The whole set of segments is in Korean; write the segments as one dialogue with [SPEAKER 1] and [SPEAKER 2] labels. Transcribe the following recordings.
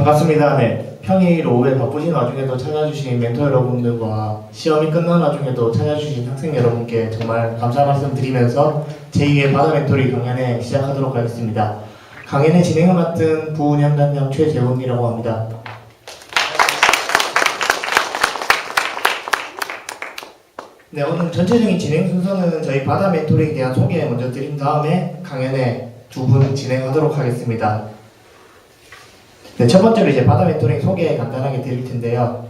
[SPEAKER 1] 반갑습니다. 네, 평일 오후에 바쁘신 와중에도 찾아주신 멘토 여러분들과 시험이 끝난 와중에도 찾아주신 학생 여러분께 정말 감사 말씀 드리면서 제2의 바다 멘토링 강연회 시작하도록 하겠습니다. 강연회 진행을 맡은 부운영단장 최재훈이라고 합니다. 네, 오늘 전체적인 진행 순서는 저희 바다 멘토링에 대한 소개 먼저 드린 다음에 강연회 두 분 진행하도록 하겠습니다. 네, 첫 번째로 이제 바다 멘토링 소개 간단하게 드릴 텐데요.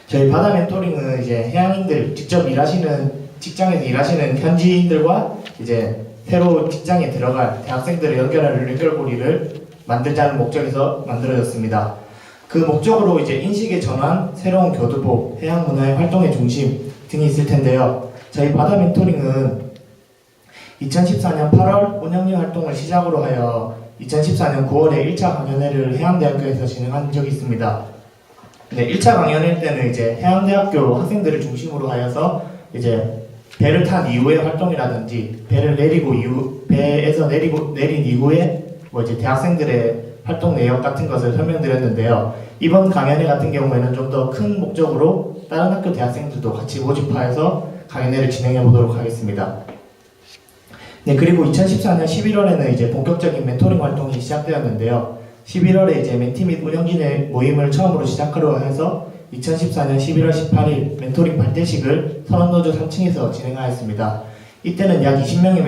[SPEAKER 1] 저희 바다 멘토링은 이제 해양인들 직접 일하시는 직장에서 일하시는 현지인들과 이제 새로 직장에 들어갈 대학생들을 연결하는 연결고리를 만들자는 목적에서 만들어졌습니다. 그 목적으로 이제 인식의 전환, 새로운 교두보, 해양 문화의 활동의 중심 등이 있을 텐데요. 저희 바다 멘토링은 2014년 8월 운영료 활동을 시작으로 하여 2014년 9월에 1차 강연회를 해양대학교에서 진행한 적이 있습니다. 네, 1차 강연회 때는 이제 해양대학교 학생들을 중심으로 하여서 이제 배를 탄 이후의 활동이라든지 배를 내리고 배에서 내린 이후에 뭐 이제 대학생들의 활동 내역 같은 것을 설명드렸는데요. 이번 강연회 같은 경우에는 좀 더 큰 목적으로 다른 학교 대학생들도 같이 모집하여서 강연회를 진행해 보도록 하겠습니다. 네, 그리고 2014년 11월에는 이제 본격적인 멘토링 활동이 시작되었는데요. 11월에 이제 멘티 및 운영진의 모임을 처음으로 시작하려 해서 2014년 11월 18일 멘토링 발대식을 선원노조 3층에서 진행하였습니다. 이때는 약 20명의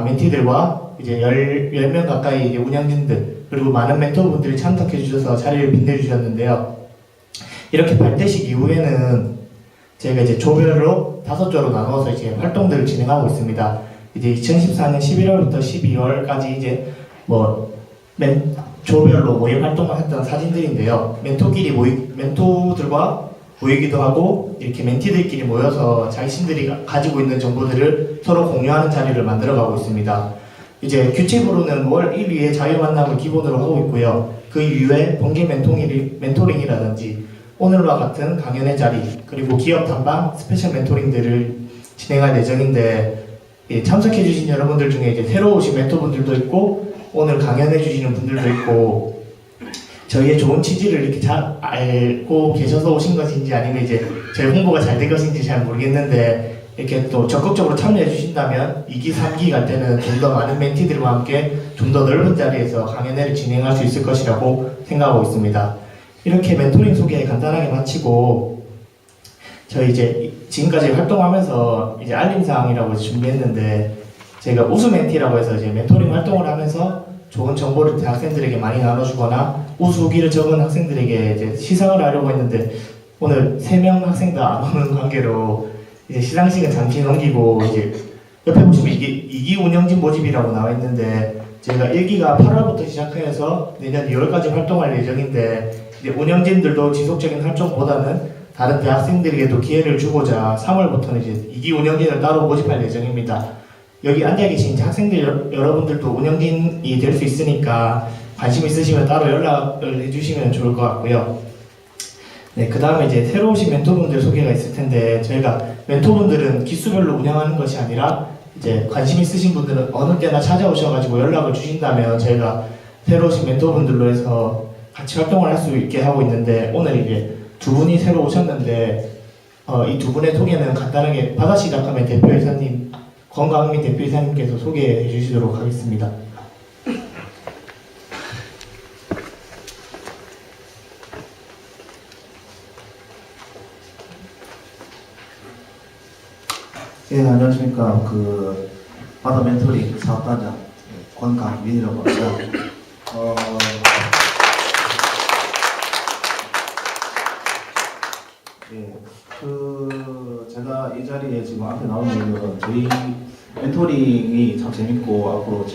[SPEAKER 1] 멘티들과 이제 10명 가까이 이제 운영진들 그리고 많은 멘토분들이 참석해 주셔서 자리를 빛내주셨는데요. 이렇게 발대식 이후에는 저희가 이제 조별로 5조로 나누어서 이제 활동들을 진행하고 있습니다. 이제 2014년 11월부터 12월까지 이제 조별로 모임 활동을 했던 사진들인데요. 멘토들과 모이기도 하고 이렇게 멘티들끼리 모여서 자신들이 가지고 있는 정보들을 서로 공유하는 자리를 만들어가고 있습니다. 이제 규칙으로는 월 1, 2회 자유 만남을 기본으로 하고 있고요. 그 이후에 번개 멘토링이라든지 오늘과 같은 강연회 자리 그리고 기업 탐방 스페셜 멘토링들을 진행할 예정인데 참석해주신 여러분들 중에 이제 새로 오신 멘토분들도 있고 오늘 강연해주시는 분들도 있고 저희의 좋은 취지를 이렇게 잘 알고 계셔서 오신 것인지 아니면 이제 저희 홍보가 잘 된 것인지 잘 모르겠는데 이렇게 또 적극적으로 참여해주신다면 2기, 3기 갈 때는 좀 더 많은 멘티들과 함께 좀 더 넓은 자리에서 강연회를 진행할 수 있을 것이라고 생각하고 있습니다. 이렇게 멘토링 소개 간단하게 마치고 저희 이제 지금까지 활동하면서 이제 알림사항이라고 준비했는데 저희가 우수 멘티라고 해서 이제 멘토링 활동을 하면서 좋은 정보를 대학생들에게 많이 나눠주거나 우수 후기를 적은 학생들에게 이제 시상을 하려고 했는데 오늘 3명 학생 다 안 오는 관계로 이제 시상식은 잠시 넘기고 이제 옆에 보시면 이게 2기 운영진 모집이라고 나와 있는데 저희가 1기가 8월부터 시작해서 내년 2월까지 활동할 예정인데 이제 운영진들도 지속적인 활동보다는 다른 대학생들에게도 기회를 주고자 3월부터는 이제 2기 운영진을 따로 모집할 예정입니다. 여기 앉아 계신 학생들 여러분들도 운영진이 될 수 있으니까 관심 있으시면 따로 연락을 해주시면 좋을 것 같고요. 네, 그 다음에 이제 새로 오신 멘토분들 소개가 있을 텐데 저희가 멘토분들은 기수별로 운영하는 것이 아니라 이제 관심 있으신 분들은 어느 때나 찾아오셔가지고 연락을 주신다면 저희가 새로 오신 멘토분들로 해서 같이 활동을 할 수 있게 하고 있는데 오늘 이제 두 분이 새로 오셨는데 이 두 분의 소개는 간단하게 바다시작하면 대표이사님 권강민 대표이사님께서 소개해 주시도록 하겠습니다.
[SPEAKER 2] 예, 안녕하십니까. 바다 멘토링 사업단장 권강민이라고 합니다. 예, 제가 이 자리에 지금 앞에 나온 이유는 저희 멘토링이 참 재밌고 앞으로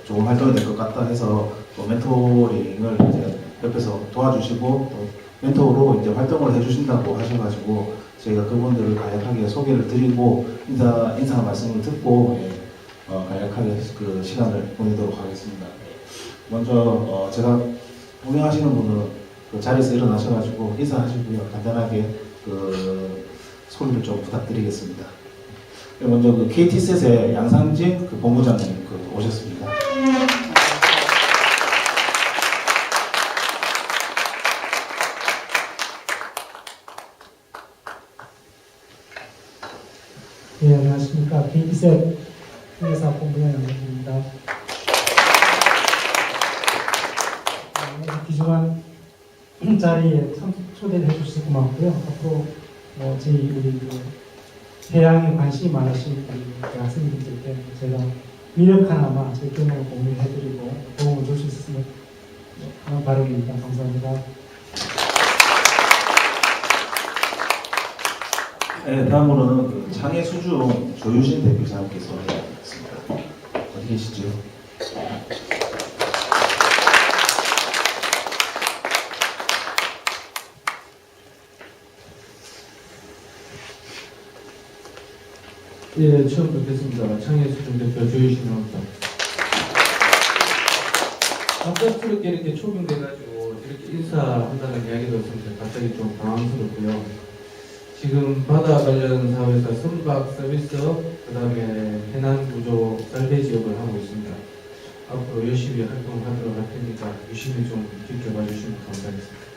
[SPEAKER 2] 좋은 활동이 될 것 같다 해서 또 멘토링을 이제 옆에서 도와주시고 또 멘토로 이제 활동을 해주신다고 하셔가지고 저희가 그분들을 간략하게 소개를 드리고 인사 말씀을 듣고 간략하게 그 시간을 보내도록 하겠습니다. 먼저 제가 운영하시는 분은 그 자리에서 일어나셔가지고 인사하시고요. 간단하게 소개를 좀 부탁드리겠습니다. 먼저 KT셋의 양상진 본부장님 오셨습니다.
[SPEAKER 3] 이셉 회사 본부장입니다. 귀중한 자리에 초대를 해주셔서 고맙고요. 앞으로 저희 우리 해양에 관심이 많으신 우리 학생님들께 제가 미력 하나만 제 경험을 공유해드리고 도움을 줄 수 있었으면 하는 바람입니다. 감사합니다.
[SPEAKER 2] 네, 다음으로는 그 창의 수중 조유진 대표자님께서 하겠습니다. 어디 계시죠?
[SPEAKER 4] 예, 처음 뵙겠습니다. 창의수중 대표 조유신입니다. 갑작스럽게 이렇게 초빙돼가지고 이렇게 인사한다는 이야기를 들었을 때 갑자기 좀 당황스럽고요. 지금 바다 관련 사업에서 선박 서비스, 그 다음에 해난 구조 썰배 지역을 하고 있습니다. 앞으로 열심히 활동하도록 할 테니까 유심히 좀 지켜봐 주시면 감사하겠습니다.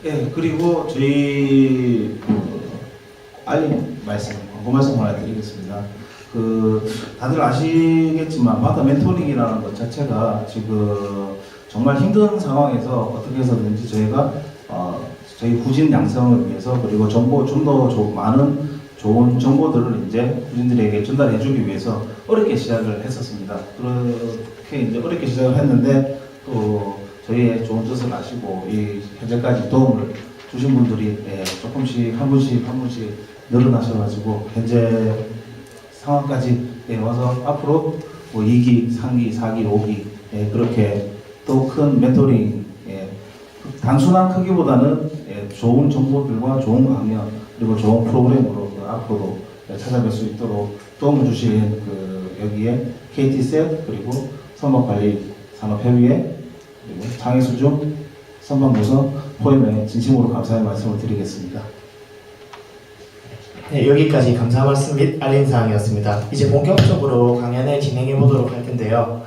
[SPEAKER 2] 예, 그리고 저희 알림 말씀, 광고 말씀 하나 드리겠습니다. 다들 아시겠지만 바다 멘토링이라는 것 자체가 지금 정말 힘든 상황에서 어떻게 해서든지 저희가 저희 후진 양성을 위해서 그리고 정보 좀 더 많은 좋은 정보들을 이제 후진들에게 전달해주기 위해서 어렵게 시작을 했었습니다. 그렇게 이제 어렵게 시작을 했는데 또 저희의 좋은 뜻을 아시고 이 현재까지 도움을 주신 분들이 조금씩 한 분씩 늘어나셔가지고 현재 상황까지 와서 앞으로 2기, 3기, 4기, 5기 그렇게 또 큰 멘토링 단순한 크기보다는 좋은 정보들과 좋은 강연 그리고 좋은 프로그램으로 앞으로 찾아뵐 수 있도록 도움을 주신 여기에 KT셋 그리고 선박관리산업협의회 그리고 창의수중 선박무선 포엠에 진심으로 감사의 말씀을 드리겠습니다.
[SPEAKER 1] 네, 여기까지 감사 말씀 및 알림 사항이었습니다. 이제 본격적으로 강연을 진행해 보도록 할 텐데요.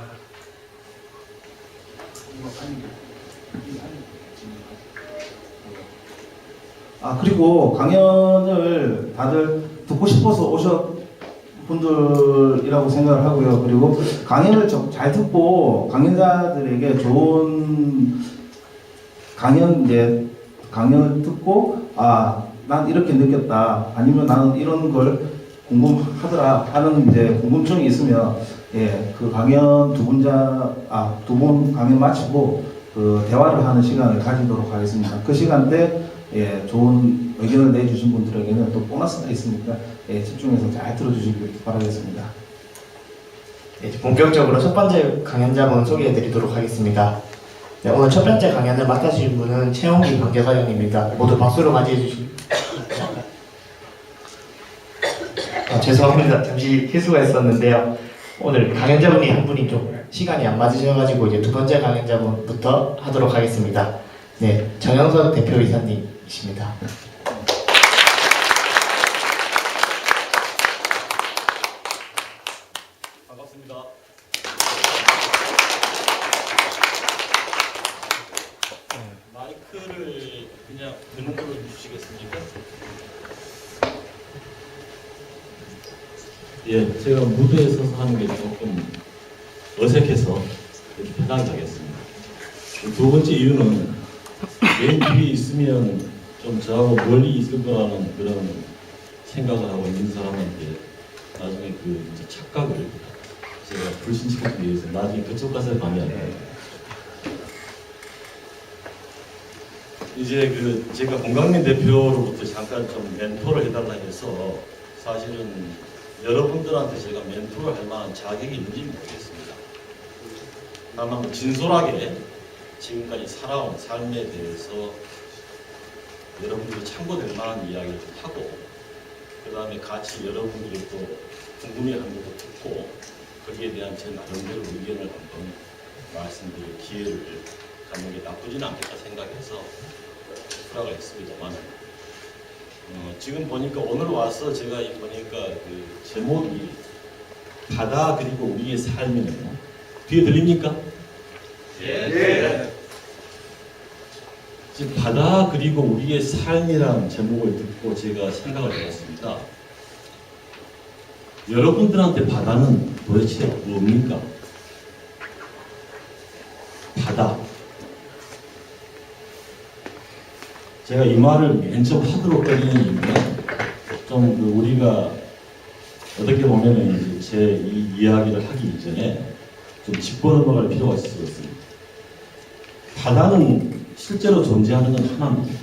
[SPEAKER 2] 그리고 강연을 다들 듣고 싶어서 오셨 분들이라고 생각을 하고요. 그리고 강연을 잘 듣고 강연자들에게 좋은 강연을 듣고 난 이렇게 느꼈다 아니면 나는 이런 걸 궁금하더라 하는 궁금증이 있으면 그 강연 두 분 강연 마치고 대화를 하는 시간을 가지도록 하겠습니다. 그 시간 때 좋은 의견을 내주신 분들에게는 또 보너스가 있으니까 집중해서 잘 들어주시길 바라겠습니다.
[SPEAKER 1] 네, 본격적으로 첫 번째 강연자분 소개해 드리도록 하겠습니다. 네, 오늘 첫 번째 강연을 맡아주신 분은 최홍기 관계사장님입니다. 모두 박수로 맞이해 주시기 죄송합니다. 잠시 희수가 있었는데요. 오늘 강연자분이 한 분이 좀 시간이 안 맞으셔가지고 이제 두 번째 강연자분부터 하도록 하겠습니다. 네, 정영석 대표이사님이십니다.
[SPEAKER 5] 반갑습니다. 마이크를 그냥 드는 걸로 주시겠습니까? 예, 제가 무대에 서서 하는 게 조금 어색해서 편하게 하겠습니다. 두 번째 이유는 맨 뒤에 있으면 좀 저하고 멀리 있을 거라는 그런 생각을 하고 있는 사람한테 나중에 착각을 제가 불신시키기 위해서 나중에 그쪽 가서 방해합니다. 이제 제가 공강민 대표로부터 잠깐 좀 멘토를 해달라 해서 사실은 여러분들한테 제가 멘토를 할 만한 자격이 있는지 모르겠습니다. 다만 진솔하게 지금까지 살아온 삶에 대해서 여러분들이 참고될 만한 이야기를 좀 하고 그 다음에 같이 여러분들이 또 궁금해하는 것도 듣고 거기에 대한 제 나름대로 의견을 한번 말씀드릴 기회를 갖는 게 나쁘지는 않겠다 생각해서 불화가 있습니다만 지금 보니까 오늘 와서 제가 보니까 제목이 바다 그리고 우리의 삶이네요. 뒤에 들립니까? 예. 이제 바다 그리고 우리의 삶이라는 제목을 듣고 제가 생각을 해봤습니다. 여러분들한테 바다는 도대체 뭡니까? 바다. 제가 이 말을 맨 처음 하도록 꺼리는 이유는 좀 우리가 어떻게 보면은 이제 제 이 이야기를 하기 이전에 좀 짚고 넘어갈 필요가 있을 것 같습니다. 바다는 실제로 존재하는 건 하나입니다.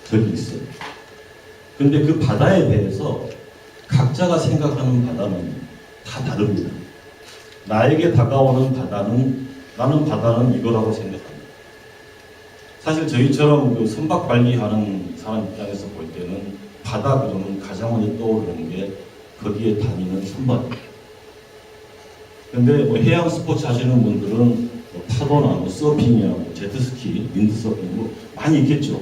[SPEAKER 5] 저기 있어요. 근데 그 바다에 대해서 각자가 생각하는 바다는 다 다릅니다. 나에게 다가오는 바다는, 나는 바다는 이거라고 생각합니다. 사실 저희처럼 그 선박 관리하는 사람 입장에서 볼 때는 바다 그러면 가장 먼저 떠오르는 게 거기에 다니는 선박입니다. 근데 뭐 해양 스포츠 하시는 분들은 뭐 파도나 뭐 서핑이나 뭐 제트스키, 윈드서핑 뭐 많이 있겠죠.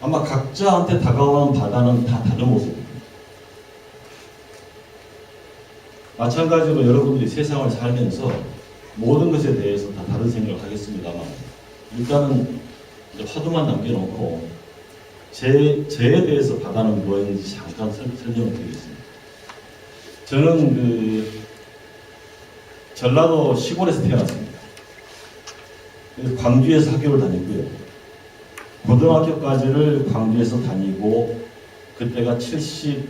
[SPEAKER 5] 아마 각자한테 다가오는 바다는 다 다른 모습입니다. 마찬가지로 여러분들이 세상을 살면서 모든 것에 대해서 다 다른 생각을 하겠습니다만 일단은 이제 화두만 남겨놓고 저에 대해서 바다는 뭐였는지 잠깐 설명을 드리겠습니다. 저는 그 전라도 시골에서 태어났습니다. 그래서 광주에서 학교를 다녔고요. 고등학교까지를 광주에서 다니고 그때가 73년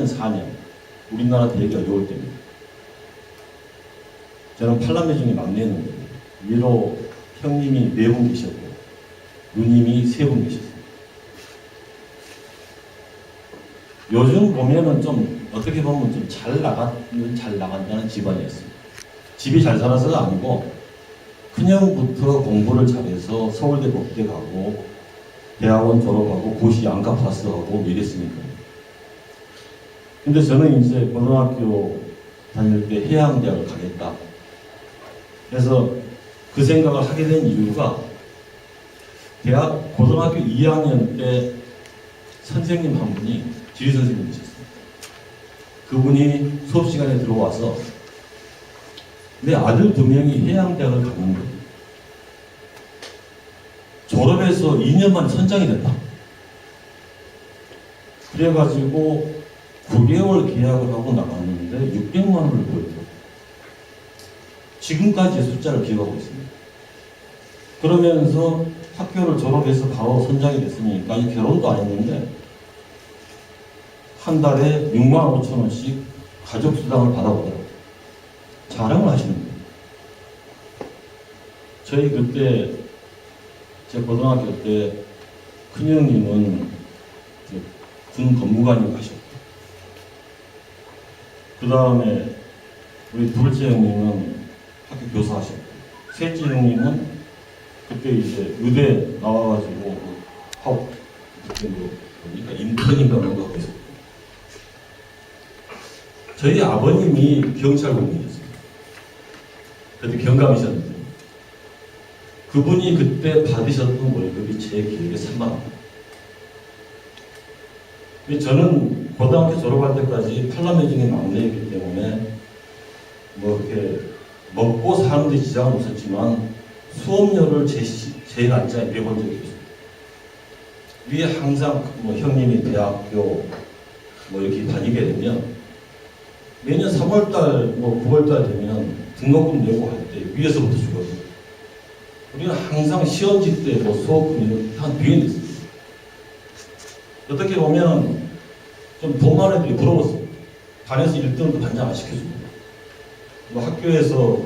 [SPEAKER 5] 4년 우리나라 되기 어려울 때입니다. 저는 8남매 중에 막내였는데 위로 형님이 4분 계셨고 누님이 3분 계셨어요. 요즘 보면은 좀 어떻게 보면 좀 잘 나간다는 집안이었습니다. 집이 잘 살아서가 아니고 그냥부터 공부를 잘해서 서울대 법대 가고 대학원 졸업하고 고시 양가 파스하고 이랬으니까요. 근데 저는 이제 고등학교 다닐 때 해양대학을 가겠다. 그래서 그 생각을 하게 된 이유가 고등학교 2학년 때 선생님 한 분이 지리 선생님이셨어요. 그분이 수업 시간에 들어와서 내 아들 2명이 해양대학을 갔는데 졸업해서 2년 만에 선장이 됐다. 그래가지고 9개월 계약을 하고 나갔는데 600만 원을 벌었다. 지금까지 숫자를 기억하고 있습니다. 그러면서 학교를 졸업해서 바로 선장이 됐으니까 결혼도 안 했는데 한 달에 6만 5천 원씩 가족수당을 받아보더라고요. 자랑을 하시는 거예요. 저희 그때 제 고등학교 때 큰형님은 군 법무관님 하셨고 그 다음에 우리 둘째 형님은 학교 교사 하셨고 셋째 형님은 그때 이제 의대 나와가지고 하고 그때 보니까 인턴인가 뭔가 하고 있었고 저희 아버님이 경찰공무원이었어요. 그때 경감이셨는데 그분이 그때 받으셨던 월급이 제 기억에 3만 원. 저는 고등학교 졸업할 때까지 8남매 중에 막내였기 때문에 뭐 이렇게 먹고 사는 데 지장은 없었지만 수업료를 제 날짜에 내본 적이 없어요. 위에 항상 뭐 형님이 대학교 뭐 이렇게 다니게 되면 매년 3월달, 뭐 9월달 되면 등록금 내고 할 때 위에서부터 주거든요. 우리는 항상 시험지 때 뭐 수업금이 한 뒤에 있어요. 어떻게 보면 좀 돈 많은 애들이 부러웠어요. 반에서 1등도 반장 안 시켜주고. 뭐 학교에서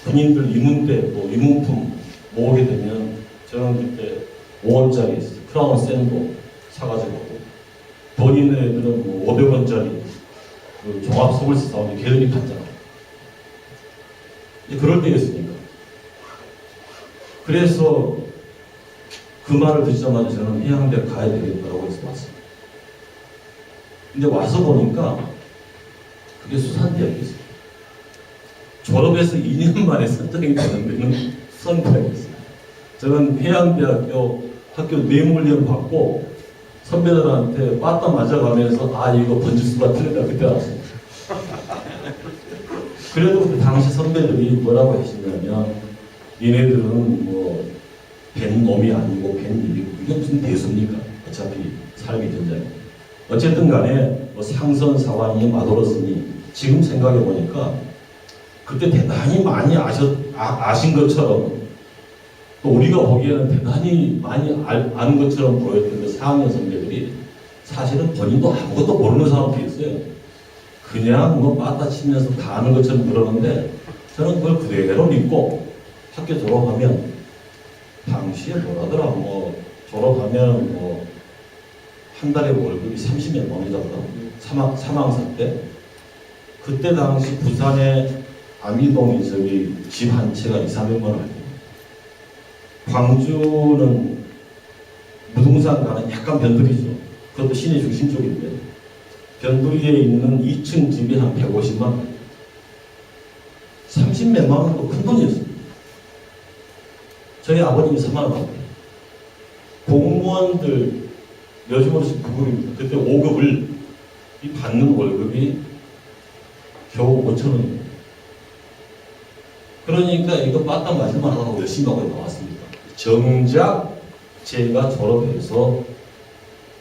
[SPEAKER 5] 군인들 이문대, 뭐 이문품 모으게 되면 저는 그때 5원짜리 크라운 샌도 사가지고 돈 있는 애들은 뭐 500원짜리 그 종합 선물세 사오면 걔들이 받잖아. 그럴 때였으니까. 그래서 그 말을 듣자마자 저는 해양대 가야 되겠다고 해서 왔어요. 근데 와서 보니까 그게 수산대학이었어요. 졸업해서 2년 만에 선장이 되는 데는 수산대학이었어요. 저는 해양대학교 학교 뇌물련 받고 선배들한테 빠따 맞아가면서 아 이거 번지수가 틀렸다 그때 알았어요. 그래도 그 당시 선배들이 뭐라고 하시냐면 얘네들은 뭐 벤 놈이 아니고 벤 일이고 이게 무슨 대수입니까? 어차피 삶의 전쟁. 어쨌든 간에 뭐 상선 사관이 마돌았으니 지금 생각해 보니까 그때 대단히 많이 아신 것처럼 또 우리가 보기에는 대단히 많이 아는 것처럼 보였던 그 4학년 선배들이 사실은 본인도 아무것도 모르는 사람들이었어요. 그냥 뭐 빠따 치면서 다 아는 것처럼 그러는데 저는 그걸 그대로 믿고 학교 졸업하면 당시에 뭐라더라 뭐 졸업하면 뭐 한 달에 월급이 30몇 원이더라고요. 사망사 때 그때 당시 부산에 아미동에 저기 집 한 채가 200~300만 원. 광주는 무등산 가는 약간 변두리죠. 그것도 시내 중심 쪽인데 변두리에 있는 2층 집이 한 150만 원. 30몇만 원도 큰 돈이었어요. 저희 아버님이 3만 원 받고 공무원들 요즘으로 9급입니다. 그때 5급을 받는 월급이 겨우 5천 원입니다. 그러니까 이거 빠따 맞을만 하다고 열심히 하고 나왔습니다. 정작 제가 졸업해서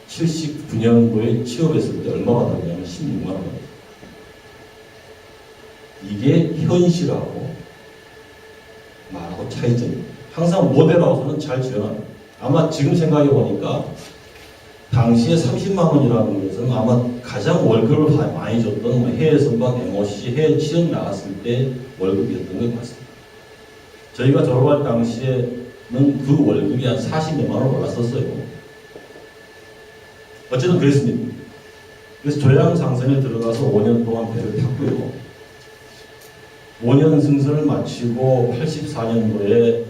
[SPEAKER 5] 79년도에 취업했을 때 얼마 받았냐면 16만 원 받았어요. 이게 현실하고 말하고 차이점입니다. 항상 모델하우스는 잘 지어놔요. 아마 지금 생각해 보니까 당시에 30만 원이라는 것은 아마 가장 월급을 많이 줬던 뭐 해외 선박 MOC 해외 취업 나갔을 때 월급이었던 것 같습니다. 저희가 졸업할 당시에는 그 월급이 한 40몇만 원 올랐었어요. 어쨌든 그랬습니다. 그래서 조양상선에 들어가서 5년 동안 배를 탔고요. 5년 승선을 마치고 84년도에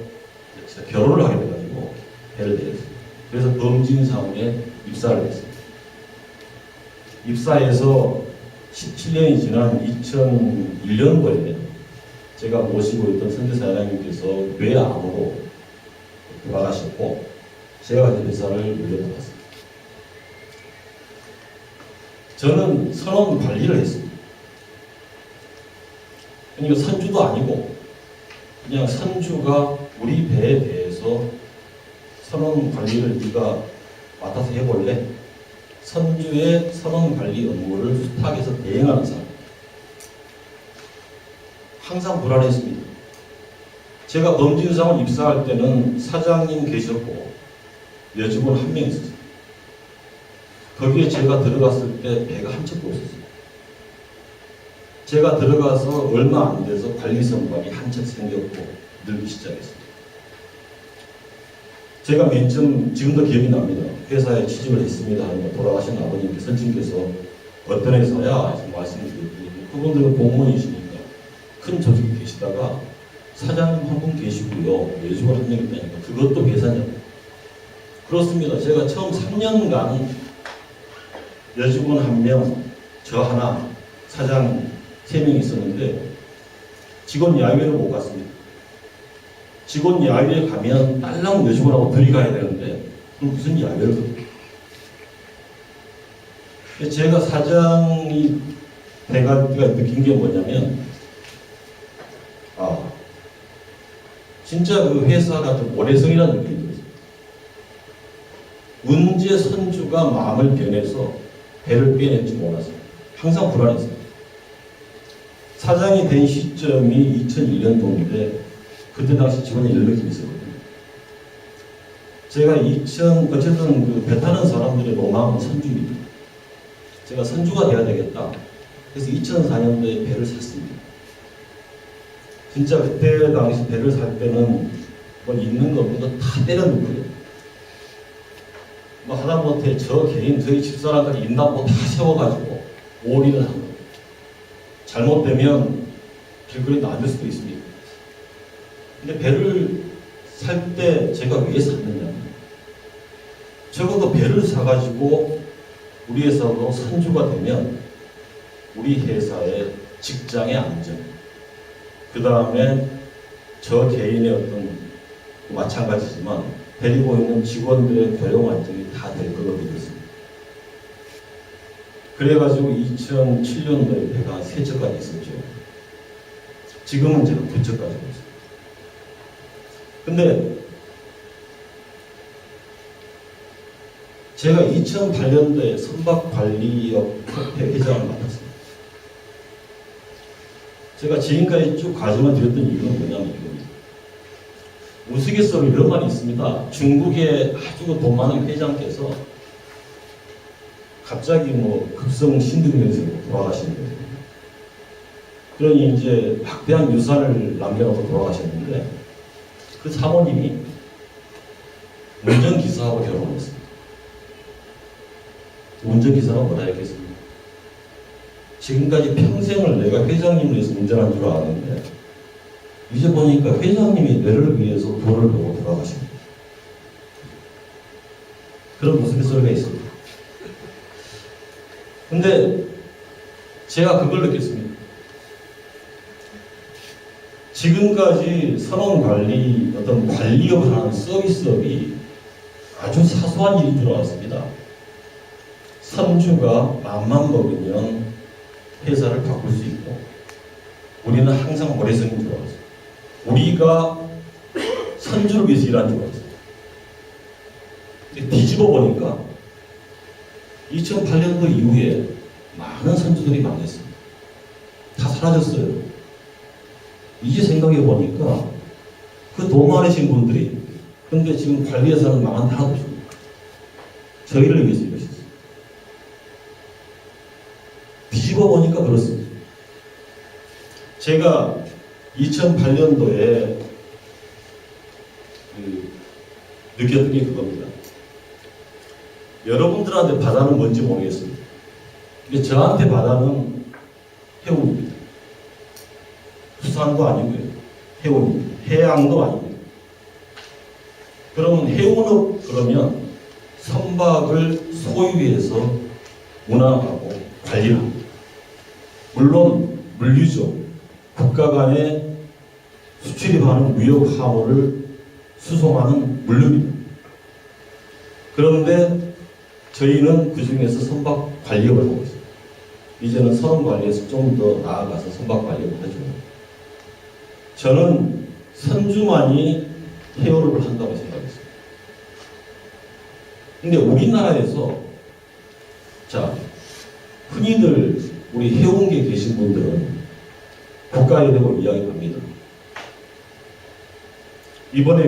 [SPEAKER 5] 결혼을 하게 돼가지고 배를 내렸습니다. 그래서 범진상에 입사를 했습니다. 입사해서 17년이 지난 2001년도에 제가 모시고 있던 선교사장님께서 뇌암으로 돌아가셨고 제가 그 회사를 물려받았습니다. 저는 선원 관리를 했습니다. 그러니까 선주도 아니고 그냥 선주가 우리 배에 대해서 선원 관리를 네가 맡아서 해볼래? 선주의 선원 관리 업무를 수탁해서 대행하는 사람. 항상 불안했습니다. 제가 범진상을 입사할 때는 사장님 계셨고 여직원 한 명 있었어요. 거기에 제가 들어갔을 때 배가 한 척도 없었어요. 제가 들어가서 얼마 안 돼서 관리 선박이 한 척 생겼고 늘기 시작했습니다. 제가 맨 처음 지금도 기억이 납니다. 회사에 취직을 했습니다 하면 돌아가신 아버님께서 선생님께서 어떤 회사야? 말씀드렸더니 그분들은 공무원이시니까 큰 조직이 계시다가 사장님 한 분 계시고요. 여직원 한 명 있다니까 그것도 계산이요. 그렇습니다. 제가 처음 3년간 여직원 한 명, 저 하나, 사장 3명 있었는데 직원 야외를 못 갔습니다. 직원 야외에 가면 딸랑 여직원하고 둘이 가야 되는데 그럼 무슨 야외를 가요? 제가 사장이 내가 느낀 게 뭐냐면 진짜 그 회사가 좀 오래성이라는 느낌이 들었어요. 언제 선주가 마음을 변해서 배를 빼낼지 몰랐어요. 항상 불안했어요. 사장이 된 시점이 2001년도인데 그때 당시 직원이 10명이 있었거든요. 제가 어쨌든 그 배 타는 사람들의 로망은 선주입니다. 제가 선주가 돼야 되겠다. 그래서 2004년도에 배를 샀습니다. 진짜 그때 당시 배를 살 때는 뭐 있는 거 없는 거 다 때려놓고요. 뭐 하다못해 저 개인 저희 집사람까지 인당고 다 세워가지고 올인을 한 거예요. 잘못되면 길거리에 놔줄 수도 있습니다. 근데 배를 살 때 제가 왜 샀느냐? 적어도 배를 사가지고 우리 회사로 선주가 되면 우리 회사의 직장의 안정, 그 다음에 저 개인의 어떤 마찬가지지만 데리고 있는 직원들의 고용 안정이 다 될 거라고 믿었습니다. 그래가지고 2007년도에 배가 3척까지 있었죠. 지금은 제가 2척까지 있습니다. 근데 제가 2008년도에 선박관리협회 회장을 맡았습니다. 제가 지금까지 쭉 과정을 드렸던 이유는 뭐냐면 이겁니다. 우스갯소리 이런 말이 있습니다. 중국의 아주 돈 많은 회장께서 갑자기 뭐 급성 신근경색으로 돌아가시는 거예요. 그러니 이제 막대한 유산을 남겨놓고 돌아가셨는데 그 사모님이 운전기사하고 결혼했습니다. 운전기사가 뭐라 했겠습니까? 지금까지 평생을 내가 회장님을 위해서 운전한 줄 아는데 이제 보니까 회장님이 뇌를 위해서 돈을 벌고 돌아가십니다. 그런 우스갯소리가 있습니다. 근데 제가 그걸 느꼈습니다. 지금까지 선원관리, 어떤 관리업을 하는 서비스업이 아주 사소한 일인 줄 알았습니다. 선주가 마음만 먹으면 회사를 바꿀 수 있고, 우리는 항상 모래성인 줄 알았어요. 우리가 선주를 위해서 일하는 줄 알았어요. 뒤집어 보니까 2008년도 이후에 많은 선주들이 망했습니다. 다 사라졌어요. 이제 생각해 보니까 그 돈 많으신 분들이, 근데 지금 관리회사는 망한 데 하나도 없습니다. 저희를 위해서 일하셨어요. 뒤집어 보니까 그렇습니다. 제가 2008년도에 느꼈던 게 그겁니다. 여러분들한테 바다는 뭔지 모르겠습니다. 근데 저한테 바다는 해운입니다. 수산도 아니고요. 해운입니다. 해양도 아닙니다. 그러면 해운업 그러면 선박을 소유해서 운항하고 관리를 합니다. 물론 물류죠. 국가 간에 수출입하는 무역 화물을 수송하는 물류입니다. 그런데 저희는 그 중에서 선박 관리업을 하고 있습니다. 이제는 선원 관리에서 좀 더 나아가서 선박 관리업을 해줍니다. 저는 선주만이 해운업을 한다고 생각했습니다. 근데 우리나라에서 자 흔히들 우리 해운계에 계신 분들은 국가에 대고 이야기합니다. 이번에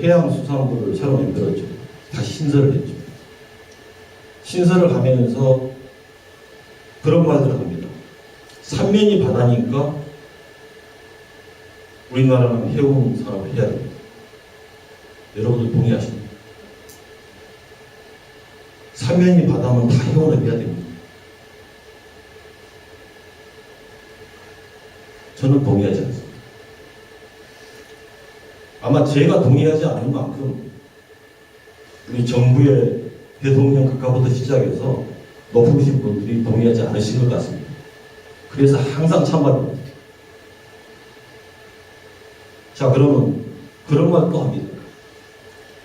[SPEAKER 5] 해양수산부를 새로 만들었죠. 다시 신설을 했죠. 신설을 하면서 그런 말들을 합니다. 삼면이 바다니까 우리나라는 해운 산업을 해야 됩니다. 여러분들 동의하십니까? 삼면이 바다면 다 해운을 해야 됩니다. 저는 동의하지 않습니다. 아마 제가 동의하지 않을 만큼 우리 정부의 대통령 각하부터 시작해서 높으신 분들이 동의하지 않으신 것 같습니다. 그래서 항상 찬반입니다. 자, 그러면 그런 말도 합니다.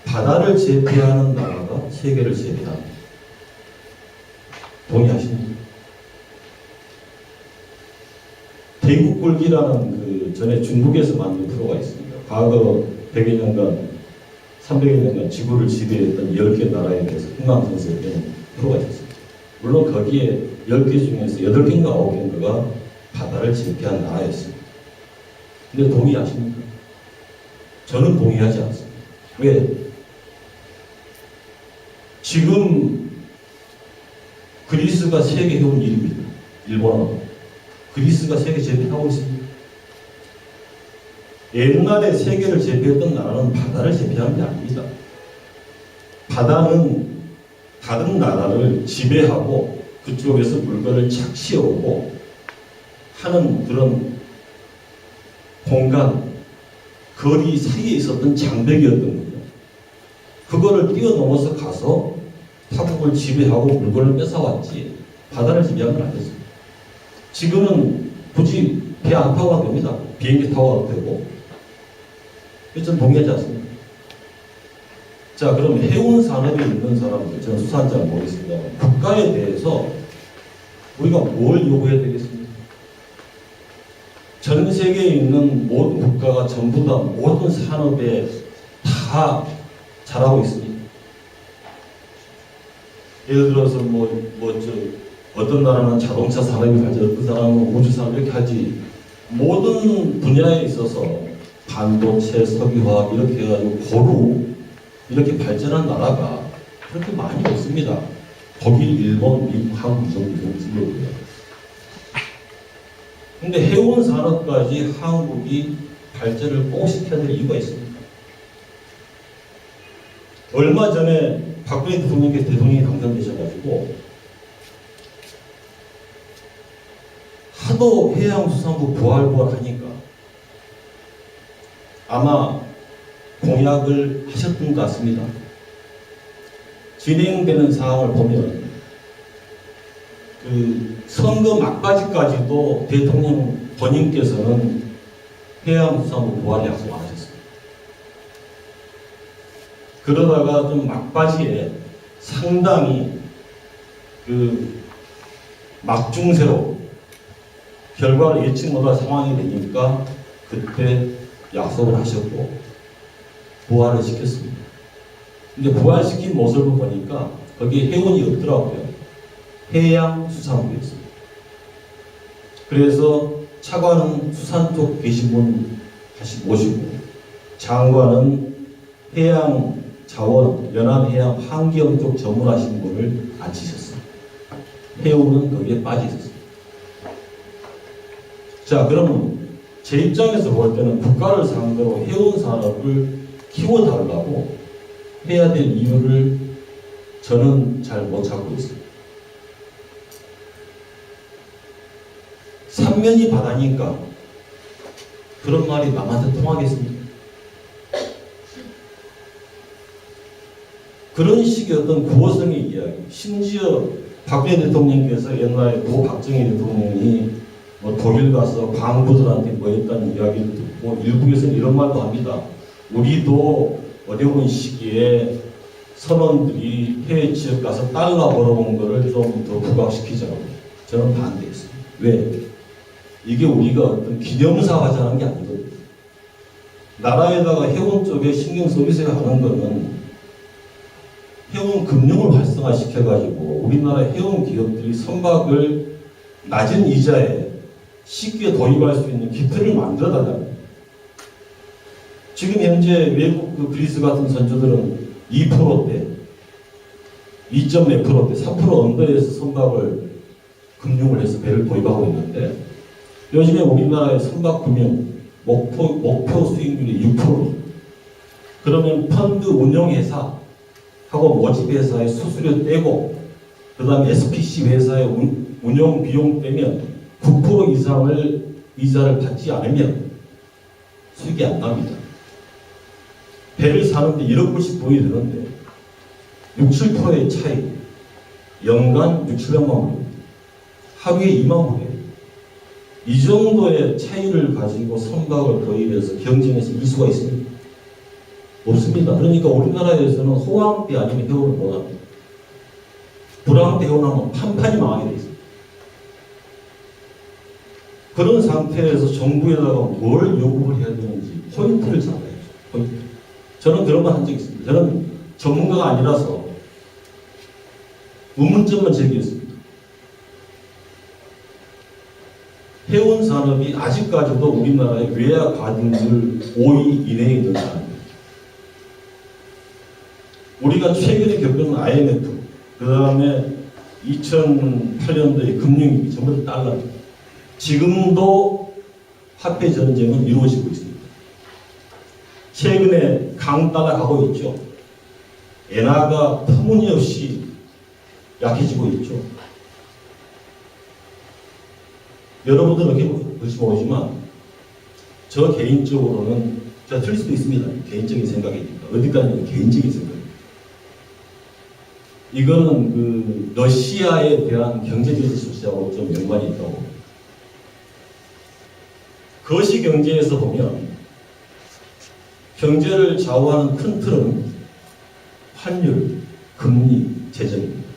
[SPEAKER 5] 바다를 제패하는 나라가 세계를 제패한다. 동의하십니까? 대국굴기라는 그 전에 중국에서 만든 프로가 있습니다. 과거 100여 년간, 300여 년간 지구를 지배했던 10개 나라에 대해서 흥망성쇠를 낸 프로가 있었습니다. 물론 거기에 10개 중에서 8개인가 9개인가가 바다를 제패한 나라였습니다. 근데 동의하십니까? 저는 동의하지 않습니다. 왜? 지금 그리스가 세계 해운 1위입니다. 일본은. 그리스가 세계 제패하고 있습니다. 옛날에 세계를 제패했던 나라는 바다를 제패한 게 아닙니다. 바다는 다른 나라를 지배하고 그쪽에서 물건을 착취해오고 하는 그런 공간, 거리 사이에 있었던 장벽이었던 거죠. 그거를 뛰어넘어서 가서 타국을 지배하고 물건을 뺏어왔지 바다를 지배한 건 아니었습니다. 지금은 굳이 배 안 타고 가도 됩니다. 비행기 타고 가도 되고. 저는 동의하지 않습니다. 자, 그럼 해운 산업에 있는 사람들, 저는 수산자는 모르겠습니다. 국가에 대해서 우리가 뭘 요구해야 되겠습니까? 전 세계에 있는 모든 국가가 전부 다 모든 산업에 다 잘하고 있습니다. 예를 들어서 어떤 나라는 자동차 산업이 발전, 어떤 사람은 우주 산업 이렇게 하지. 모든 분야에 있어서 반도체, 석유화학 이렇게 해가지고 고루 이렇게 발전한 나라가 그렇게 많이 없습니다. 독일, 일본, 미국, 한국 정도 있고요. 근데 해운 산업까지 한국이 발전을 꼭 시켜야 될 이유가 있습니다. 얼마 전에 박근혜 대통령께서 대통령이 당선되셔가지고 하도 해양수산부 부활부활 하니까 아마 공약을 하셨던 것 같습니다. 진행되는 상황을 보면 그 선거 막바지까지도 대통령 본인께서는 해양수산부 부활 약속 안 하셨습니다. 그러다가 좀 막바지에 상당히 그 막중세로 결과를 예측 못할 상황이 되니까 그때 약속을 하셨고 부활을 시켰습니다. 근데 부활시킨 모습을 보니까 거기에 해운이 없더라고요. 해양수산부였습니다. 그래서 차관은 수산 쪽 계신 분 다시 모시고 장관은 해양자원, 연안해양 환경 쪽 전문하신 분을 앉히셨어요. 해운은 거기에 빠져 있었어요. 자, 그러면 제 입장에서 볼 때는 국가를 상대로 해운 산업을 키워달라고 해야 될 이유를 저는 잘 못 찾고 있습니다. 삼면이 바다니까 그런 말이 남한테 통하겠습니까? 그런 식의 어떤 구어성의 이야기, 심지어 박근혜 대통령께서 옛날에 고 박정희 대통령이 독일 가서 광부들한테 뭐 했다는 이야기를 듣고 일국에서는 이런 말도 합니다. 우리도 어려운 시기에 선원들이 해외 지역 가서 달러 벌어온 거를 좀 더 부각시키자고. 저는 반대했습니다. 왜? 이게 우리가 어떤 기념사화자라는 게 아니거든요. 나라에다가 해운 쪽에 신경 써주세요 하는 거는 해운 금융을 활성화시켜가지고 우리나라 해운 기업들이 선박을 낮은 이자에 쉽게 도입할 수 있는 기틀을 만들어달라는 거예요. 지금 현재 외국 그 그리스 같은 선조들은 2%대, 2.몇 %대, 3% 언더에서 선박을 금융을 해서 배를 도입하고 있는데 요즘에 우리나라의 선박금융 목표 수익률이 6%. 그러면 펀드 운용회사 하고 모집회사의 수수료 떼고 그 다음에 SPC 회사의 운용 비용 빼면 9% 이상을 이자를 받지 않으면 수익이 안 납니다. 배를 사는데 1억 불씩 돈이 드는데 6, 7%의 차이, 연간 6, 700만 원, 하루에 2만 원이에요. 이 정도의 차이를 가지고 선박을 도입해서 경쟁에서 이길 수가 있습니다. 없습니다. 그러니까 우리나라에서는 호황때 아니면 해운을 못합니다. 불황때 해운하면 판판이 망하게 돼 있습니다. 그런 상태에서 정부에다가 뭘 요구를 해야 되는지 포인트를 잡아야죠. 포인트. 저는 그런 말 한 적이 있습니다. 저는 전문가가 아니라서 의문점만 제기했습니다. 해운 산업이 아직까지도 우리나라의 외야 가등들 5위 이내에 있는 산업입니다. 우리가 최근에 겪은 IMF, 그 다음에 2008년도에 금융위기 전부 다 달러입니다. 지금도 화폐 전쟁은 이루어지고 있습니다. 최근에 강달러 가고 있죠. 엔화가 터무니없이 약해지고 있죠. 여러분들은 어떻게 볼지 모르지만 저 개인적으로는 제가 틀릴 수도 있습니다. 개인적인 생각이니까. 어디까지는 개인적인 생각입니다. 이거는 그 러시아에 대한 경제적 수치하고 좀 연관이 있다고 봅니다. 거시 경제에서 보면 경제를 좌우하는 큰 틀은 환율, 금리, 재정입니다.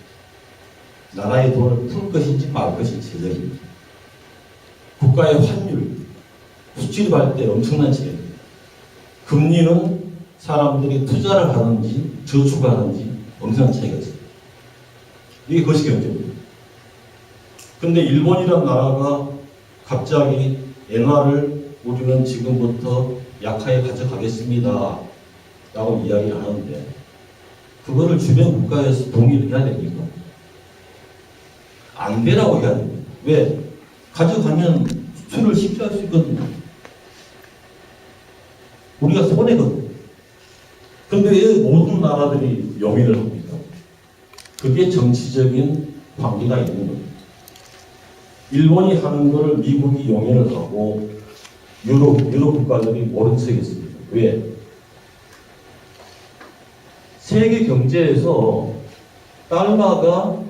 [SPEAKER 5] 나라의 돈을 풀 것인지 말 것인지 재정입니다. 국가의 환율,
[SPEAKER 6] 수출입할 때 엄청난 차이입니다. 금리는 사람들이 투자를 하는지 저축을 하는지 엄청난 차이가 있습니다. 이게 거시경제입니다. 근데 일본이란 나라가 갑자기 엔화를 우리는 지금부터 약하게 가져가겠습니다 라고 이야기를 하는데 그거를 주변 국가에서 동의를 해야 됩니까? 안 되라고 해야 됩니다. 왜? 가져가면 수출을 쉽게 할 수 있거든요. 우리가 손해거든요. 근데 왜 모든 나라들이 용인을 합니까? 그게 정치적인 관계가 있는 겁니다. 일본이 하는 걸 미국이 용인을 하고 유럽 국가들이 모른 척했습니다. 왜? 세계 경제에서 달러가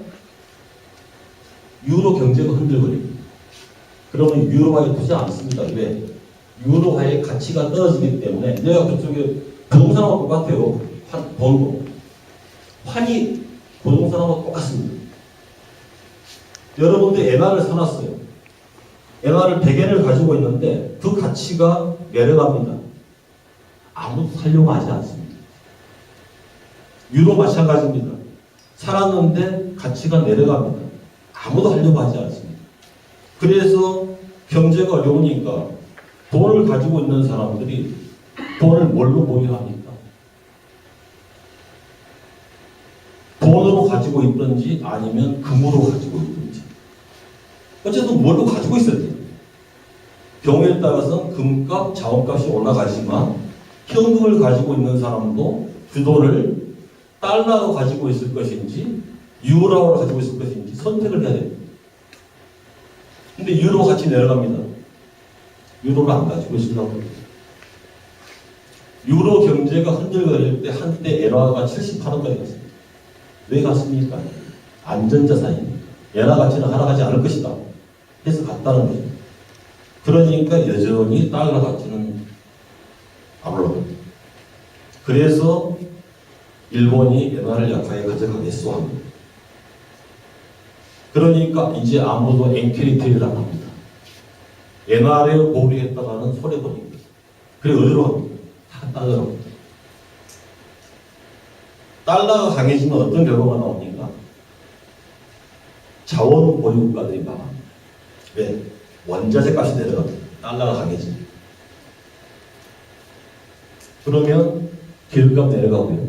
[SPEAKER 6] 유로 경제가 흔들거립니다. 그러면 유로화에 투자 안 씁니다. 왜? 유로화의 가치가 떨어지기 때문에 내가 그쪽에 부동산하고 똑같아요. 돈도. 환이 부동산하고 똑같습니다. 여러분들 엔화를 사놨어요. 엔화를 100엔을 가지고 있는데 그 가치가 내려갑니다. 아무도 살려고 하지 않습니다. 유로 마찬가지입니다. 살았는데 가치가 내려갑니다. 아무도 하려고 하지 않습니다. 그래서 경제가 어려우니까 돈을 가지고 있는 사람들이 돈을 뭘로 보유합니까? 돈으로 가지고 있든지 아니면 금으로 가지고 있든지 어쨌든 뭘로 가지고 있어야 돼요. 경우에 따라서는 금값, 자원값이 올라가지만 현금을 가지고 있는 사람도 그 돈을 달러로 가지고 있을 것인지 유로로 가지고 있을 것인지 선택을 해야 됩니다. 근데 유로 같이 내려갑니다. 유로를 안 가지고 있으려고 합니다. 유로 경제가 흔들거릴 때 한때 엔화가 78원까지 갔습니다. 왜 갔습니까? 안전자산입니다. 엔화 가치는 하락하지 않을 것이다 해서 갔다는 거죠. 그러니까 여전히 달러 가치는 안 올라갑니다. 그래서 일본이 엔화를 약하게 가져가겠소 합니다. 그러니까 이제 아무도 엔캐리트를 안 합니다. 엔화를 보류했다가는 손해보입니다. 그래 어디로 합니까? 다 달러로 합니다. 달러가 강해지면 어떤 결과가 나옵니까? 자원 보유 국가들이 망합니다. 왜? 원자재 값이 내려갑니다. 달러가 강해집니다. 그러면 기름값 내려가고요.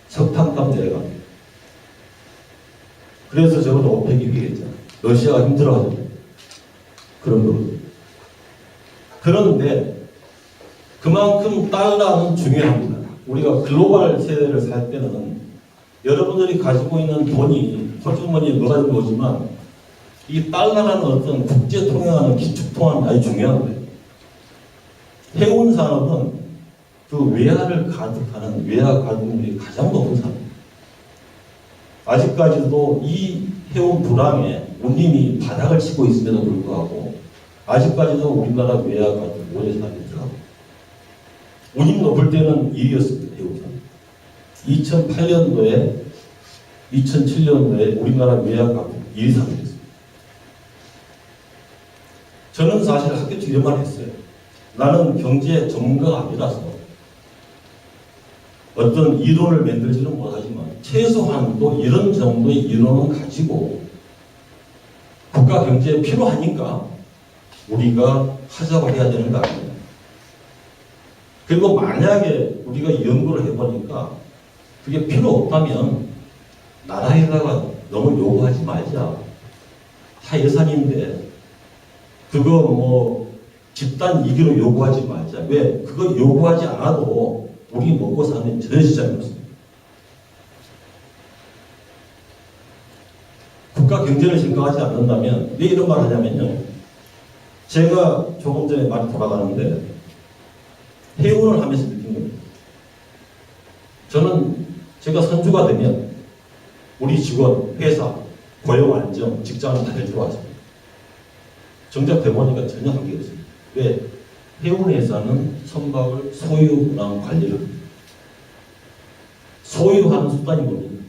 [SPEAKER 6] 석탄값 내려갑니다. 그래서 저는 오펙이 얘기했잖아요. 러시아가 힘들어하잖아요. 그런 거거든요. 그런데 그만큼 달러는 중요합니다. 우리가 글로벌 세대를 살 때는 여러분들이 가지고 있는 돈이 홀쭉머니에 뭐가 들어오지만 이 달러라는 어떤 국제 통행하는 기축 통화는 아주 중요한 거예요. 해운 산업은 그 외화를 가득하는 외화 가동률이 가장 높은 산업입니다. 아직까지도 이 해운 불황에 운임이 바닥을 치고 있음에도 불구하고 아직까지도 우리나라 외화 가동 오래 산업이 들어가고 운임 높을 때는 1위였습니다. 해운산. 2008년도에 2007년도에 우리나라 외화 가동 1위 산업이었습니다. 저는 사실 학교 때 이런 말 했어요. 나는 경제 전문가가 아니라서 어떤 이론을 만들지는 못하지만 최소한도 이런 정도의 이론은 가지고 국가 경제에 필요하니까 우리가 하자고 해야 되는 거 아닙니까? 그리고 만약에 우리가 연구를 해보니까 그게 필요 없다면 나라에다가 너무 요구하지 말자. 다 예산인데 그거 뭐 집단 이기로 요구하지 말자. 왜? 그거 요구하지 않아도 우리 먹고 사는 전혀 지장이 없습니다. 국가 경제를 생각하지 않는다면 왜 이런 말 하냐면요. 제가 조금 전에 말이 돌아가는데 해운을 하면서 느낀 겁니다. 저는 제가 선주가 되면 우리 직원, 회사, 고용 안정, 직장은 다 해주러 왔습니다. 정작 돼보니까 전혀 관계가 없습니다. 왜? 해운회사는 선박을 소유랑 관리를 합니다. 소유하는 수단이 뭡니까?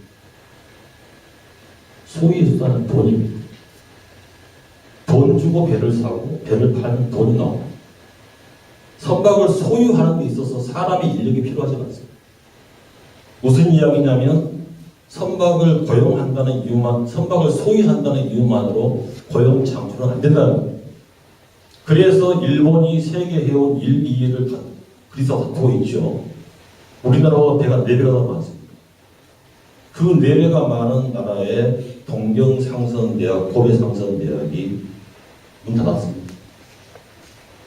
[SPEAKER 6] 소유의 수단은 돈입니다. 돈 주고 배를 사고 배를 파는 돈이 나옵니다. 선박을 소유하는 데 있어서 사람의 인력이 필요하지 않습니다. 무슨 이야기냐면 선박을 고용한다는 이유만, 선박을 소유한다는 이유만으로 고용 창출은 안 된다는 거예요. 그래서 일본이 세계 해운 1, 2위를 그리서 다투고 있죠. 우리나라보다 배가 4배가 더 많습니다. 그 4배가 많은 나라의 동경상선대학, 고배상선대학이 문 닫았습니다.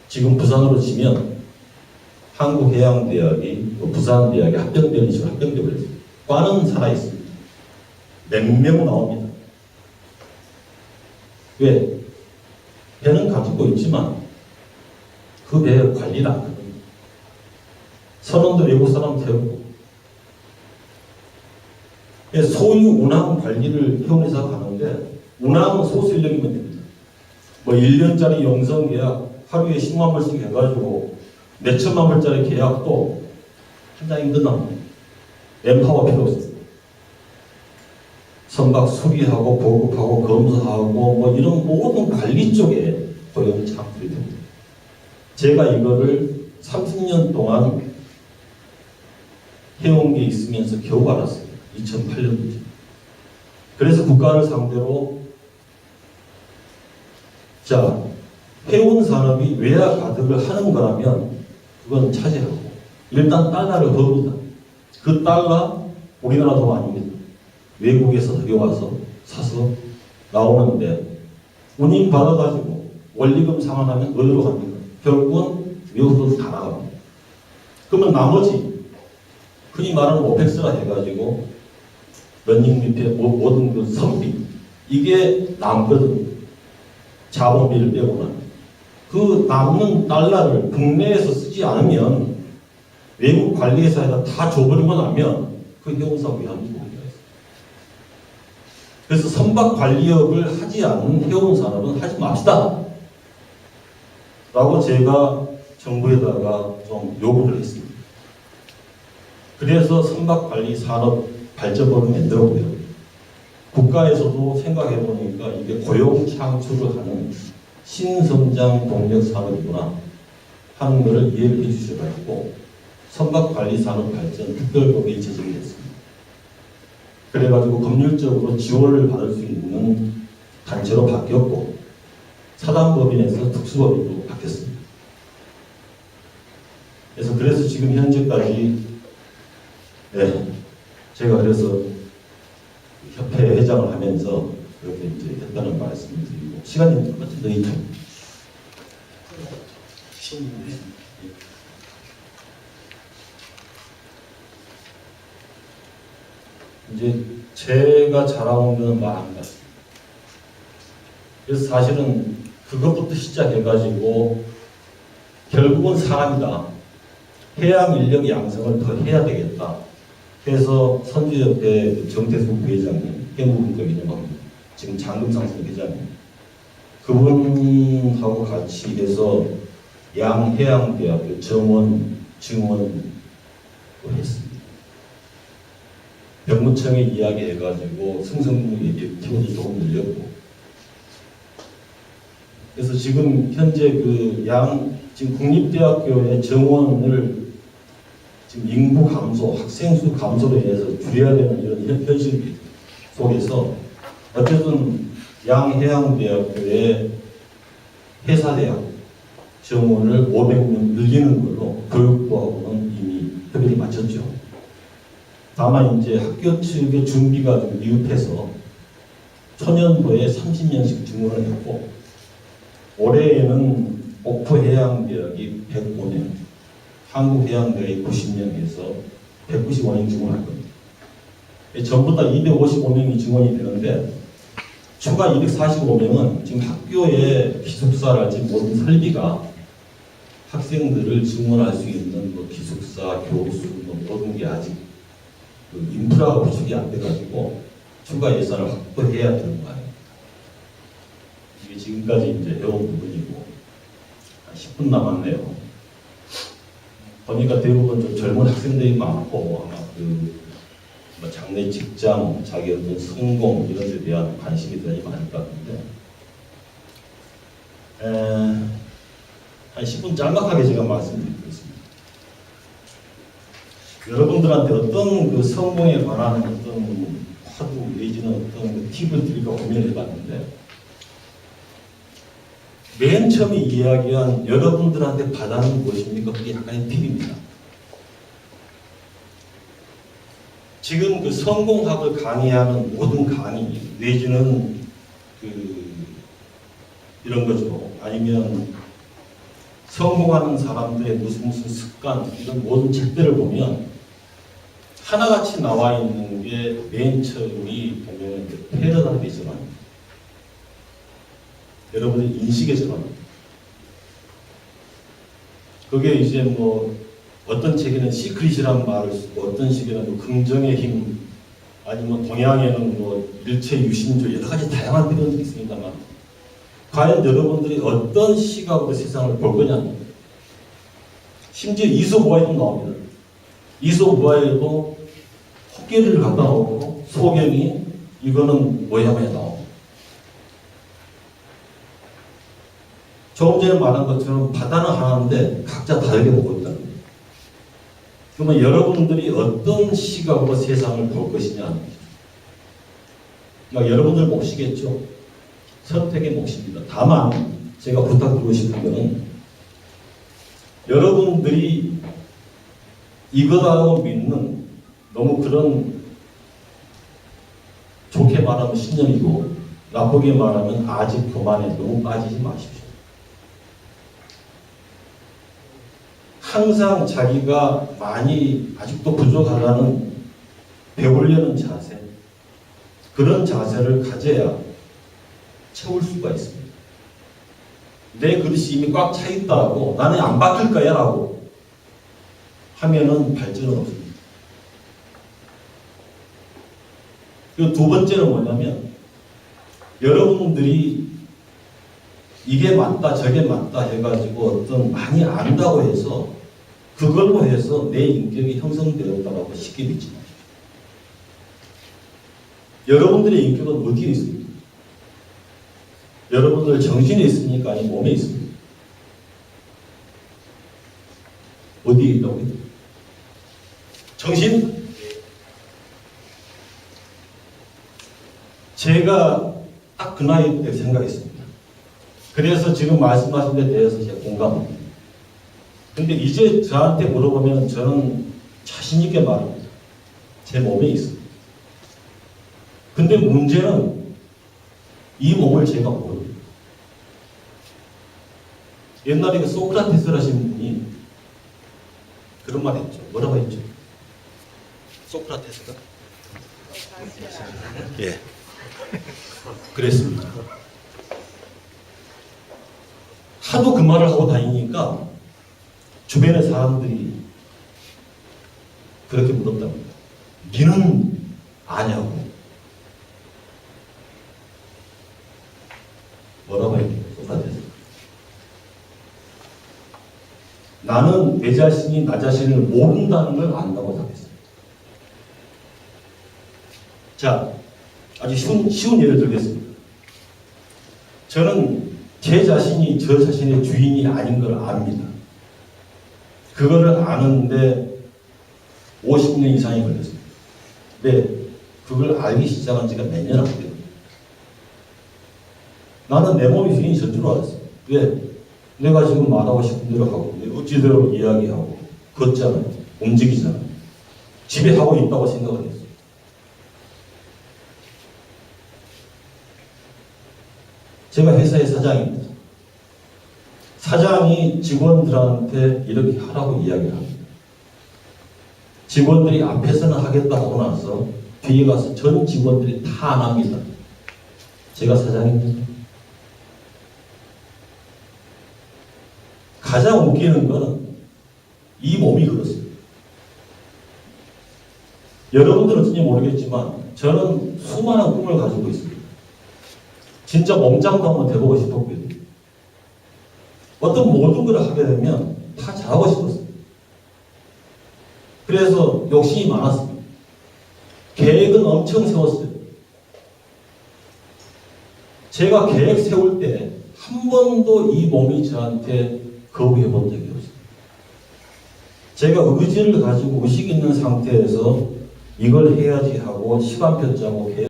[SPEAKER 6] 지금 부산으로 치면 한국해양대학이 부산대학에 합병되는 식으로 합병되어 버렸습니다. 과는 살아있습니다. 몇 명 나옵니다. 왜? 배는 가지고 있지만 그 배의 관리를 안 합니다. 선원도 외국 사람 태우고 소유 운항 관리를 해운회사가 하는데 운항은 소수 인력이면 됩니다. 뭐 1년짜리 영성 계약 하루에 10만 불씩 해가지고 몇 천만 불짜리 계약도 한장이 끝납니다. 엠파워 필요 없습니다. 선박 수리하고 보급하고 검사하고 뭐 이런 모든 관리 쪽에 고용이 창출이 됩니다. 제가 이거를 30년 동안 해온 게 있으면서 겨우 알았어요. 2008년도죠. 그래서 국가를 상대로 자, 해운 산업이 외화 가득을 하는 거라면 그건 차지하고 일단 달러를 벌입니다. 그 달러 우리나라 돈 아닙니다. 외국에서 들여와서 사서 나오는데 운임 받아가지고 원리금 상환하면 어디로 갑니까? 결국은 외국으로 다 나갑니다. 그러면 나머지 흔히 말하는 오펙스라 해가지고 런닝 밑에 모든 그 선비 이게 남거든요. 자본비를 빼고는 그 남는 달러를 국내에서 쓰지 않으면 외국 관리회사에다 다 줘버리고 나면 그 해운사업 위험이 있어요. 그래서 선박 관리업을 하지 않는 해운산업은 하지 맙시다 라고 제가 정부에다가 좀 요구를 했습니다. 그래서 선박관리산업 발전법을 만들었고요. 국가에서도 생각해 보니까 이게 고용 창출을 하는 신성장 동력 산업이구나 하는 것을 이해를 해 주셔가지고 선박관리산업 발전 특별법이 제정이 됐습니다. 그래가지고 법률적으로 지원을 받을 수 있는 단체로 바뀌었고 사단법인에서 특수법인으로 바뀌었습니다. 그래서 지금 현재까지 제가 그래서 협회 회장을 하면서 그렇게 이제 했다는 말씀을 드리고 시간이 조금 더 있죠. 이제 제가 자라온 거는 마음 같습니다. 그래서 사실은 그것부터 시작해가지고 결국은 사람이다. 해양 인력 양성을 더 해야 되겠다. 그래서 선주협회 정태숙 회장님, 해무분과 기념합니다. 지금 장금상선 회장님. 그분하고 같이 해서 양해양대학교 정원 증원을 했습니다. 병무청에 이야기해가지고 승성무 예비티원이 조금 늘렸고 그래서 지금 현재 지금 국립대학교의 정원을 지금 인구 감소, 학생 수 감소로 인해서 줄여야 되는 이런 현실 속에서 어쨌든 양해양대학교의 해사대학 정원을 500명 늘리는 걸로 교육부하고는 이미 협의를 마쳤죠. 다만 이제 학교 측의 준비가 좀 미흡해서 초년도에 30명씩 증원을 했고 올해에는 옥포해양대학이 105명, 한국해양대학이 90명에서 195명 증원할 겁니다. 전부 다 255명이 증원이 되는데 추가 245명은 지금 학교의 기숙사랄지 모든 설비가 학생들을 증원할 수 있는 기숙사, 교수 모든 게 아직 인프라가 구축이 안 돼가지고 추가 예산을 확보해야 되는 거 아닙니까? 이게 지금까지 이제 해온 부분이고 한 10분 남았네요. 보니까 대부분 좀 젊은 학생들이 많고 아마 장래 직장, 자기 어떤 성공 이런 데 대한 관심이 대단히 많을 것 같은데 한 10분 짤막하게 제가 말씀드리겠습니다. 여러분들한테 어떤 그 성공에 관한 어떤 화두 내지는 어떤 그 팁을 드릴까 고민을 해봤는데, 맨 처음에 이야기한 여러분들한테 받아는 무엇입니까? 그게 약간의 팁입니다. 지금 그 성공학을 강의하는 모든 강의 내지는 이런 거죠. 아니면 성공하는 사람들의 무슨 습관, 이런 모든 책들을 보면 하나같이 나와 있는 게 맨 처음이 보면 패러다임의 전환입니다. 여러분의 인식의 전환입니다. 그게 이제 뭐 어떤 책에는 시크릿이란 말을 쓰고 어떤 책에는 뭐 긍정의 힘, 아니면 동양에는 뭐 일체 유심조, 여러 가지 다양한 표현들이 있습니다만, 과연 여러분들이 어떤 시각으로 세상을 볼 거냐는, 심지어 이솝우화에도 나옵니다. 이솝우화에도 코끼리를 갖다 놓고 소경이 이거는 뭐야 나옵니다. 조금 전에 말한 것처럼 바다는 하나인데 각자 다르게 보고 있다는 거예요. 그러면 여러분들이 어떤 시각으로 세상을 볼 것이냐, 여러분들 몫이겠죠. 선택의 몫입니다. 다만 제가 부탁드리고 싶은 것은 여러분들이 이거다고 믿는 너무 그런, 좋게 말하면 신념이고 나쁘게 말하면 아직 교만에 너무 빠지지 마십시오. 항상 자기가 많이 아직도 부족하다는 배우려는 자세, 그런 자세를 가져야 채울 수가 있습니다. 내 그릇이 이미 꽉 차 있다고 나는 안 바뀔 거야 라고 하면은 발전은 없습니다. 그리고 두 번째는 뭐냐면, 여러분들이 이게 맞다 저게 맞다 해가지고 어떤 많이 안다고 해서 그걸로 해서 내 인격이 형성되었다고 쉽게 믿지 마십시오. 여러분들의 인격은 어디에 있습니까? 여러분들 정신에 있습니까? 아니면 몸에 있습니까? 어디에 있다고요? 정신? 제가 딱 그 나이 때 생각했습니다. 그래서 지금 말씀하신 데 대해서 제가 공감합니다. 근데 이제 저한테 물어보면 저는 자신있게 말합니다. 제 몸에 있습니다. 근데 문제는 이 몸을 제가 모릅니다. 옛날에 그 소크라테스라신 분이 그런 말 했죠. 뭐라고 했죠? 소크라테스가? 예. 그랬습니다. 하도 그 말을 하고 다니니까 주변의 사람들이 그렇게 물었답니다. 니는 아냐고. 뭐라고 했죠? 소크라테스. 나는 내 자신이 나 자신을 모른다는 걸 안다고 답했습니다. 자, 아주 쉬운 예를 들겠습니다. 저는 제 자신이 저 자신의 주인이 아닌 걸 압니다. 그거를 아는데 50년 이상이 걸렸습니다. 근데 그걸 알기 시작한 지가 몇 년 안 돼요. 나는 내 몸이 주인이 전 줄 알았어요. 왜? 내가 지금 말하고 싶은 대로 하고, 어찌대로 이야기하고, 걷잖아요. 움직이잖아요. 지배하고 있다고 생각을 했어요. 제가 회사의 사장입니다. 사장이 직원들한테 이렇게 하라고 이야기를 합니다. 직원들이 앞에서는 하겠다고 하고 나서 뒤에 가서 전 직원들이 다 안 합니다. 제가 사장입니다. 가장 웃기는 거는 이 몸이 그렇습니다. 여러분들은 어떤지 모르겠지만 저는 수많은 꿈을 가지고 있습니다. 진짜 몸짱도 한번 돼보고 싶었거든요. 어떤 모든 걸 하게 되면 다 잘하고 싶었어요. 그래서 욕심이 많았습니다. 계획은 엄청 세웠어요. 제가 계획 세울 때 한 번도 이 몸이 저한테 거부해 본 적이 없습니다. 제가 의지를 가지고 의식 있는 상태에서 이걸 해야지 하고 시간표 짜고